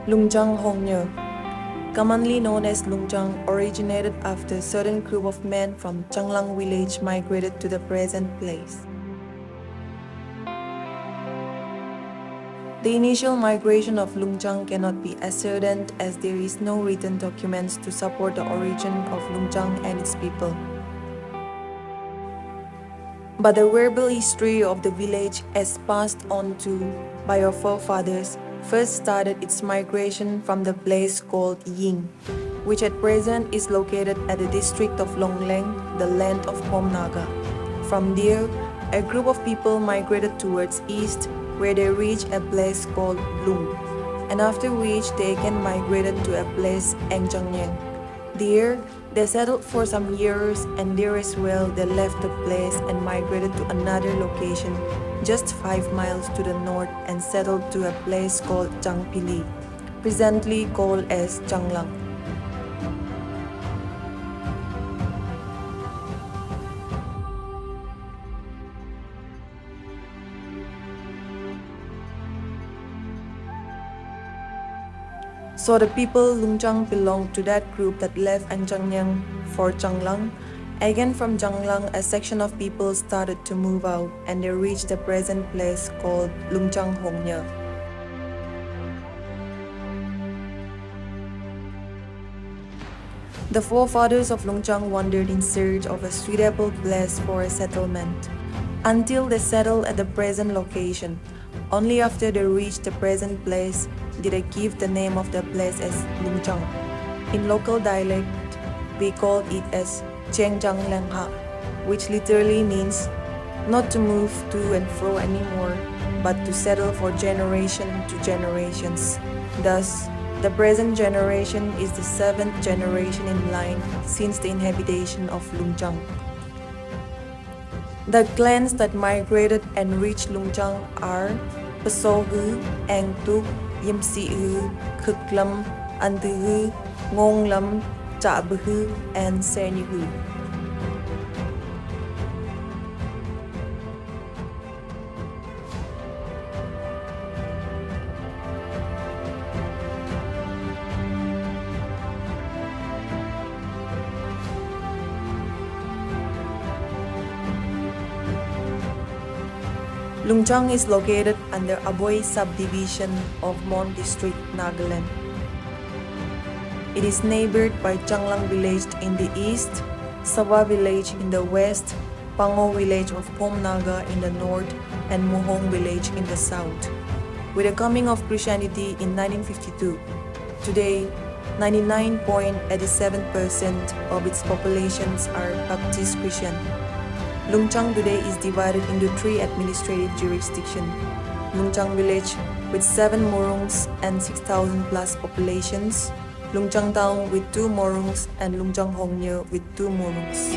Longchang Hongnyo, commonly known as Longchang, originated after a certain group of men from Changlang village migrated to the present place. The initial migration of Longchang cannot be ascertained as there is no written documents to support the origin of Longchang and its people. But the verbal history of the village, as passed on to by our forefathers, first started its migration from the place called Ying, which at present is located at the district of Longchang, the land of Naga. From there, a group of people migrated towards east, where they reached a place called Lung, and after which they again migrated to a place Engchangnyang. There, they settled for some years, and there as well they left the place and migrated to another location just 5 miles to the north and settled to a place called Changpili, presently called as Changlang. So the people Longchang belonged to that group that left Engchangnyang for Changlang. Again from Changlang, a section of people started to move out and they reached the present place called Longchang Hongnyo. The forefathers of Longchang wandered in search of a suitable place for a settlement until they settled at the present location. Only after they reached the present place did they give the name of the place as Longchang. In local dialect, we call it as Chengchang Lengha, which literally means not to move to and fro anymore, but to settle for generation to generations. Thus, the present generation is the 7th generation in line since the inhabitation of Longchang. The clans that migrated and reached Longchang are Pasogu, Angtuk, Yimsiu, Khuklam, Antuhu, Ngonglam, Chabuhu, and Sernihu. Longchang is located under Aboy subdivision of Mon District, Nagaland. It is neighbored by Changlang village in the east, Sawa village in the west, Pango village of Naga in the north, and Mohong village in the south. With the coming of Christianity in 1952, today 99.87% of its populations are Baptist Christian. Longchang today is divided into 3 administrative jurisdictions: Longchang village with 7 morungs and 6,000 plus populations, Longchang town with 2 morungs, and Longchang Hongnyo with 2 morungs.